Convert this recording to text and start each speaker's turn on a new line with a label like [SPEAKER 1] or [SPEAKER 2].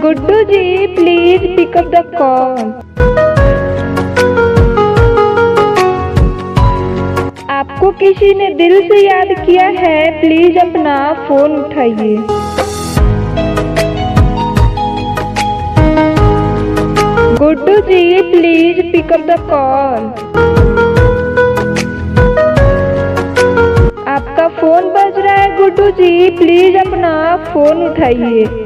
[SPEAKER 1] Guddu ji please pick up the call. आपको किसी ने दिल से याद किया है, प्लीज अपना फोन उठाइए। Guddu ji please pick up the call. आपका फोन बज रहा है गुड्डू जी, प्लीज अपना फोन उठाइए।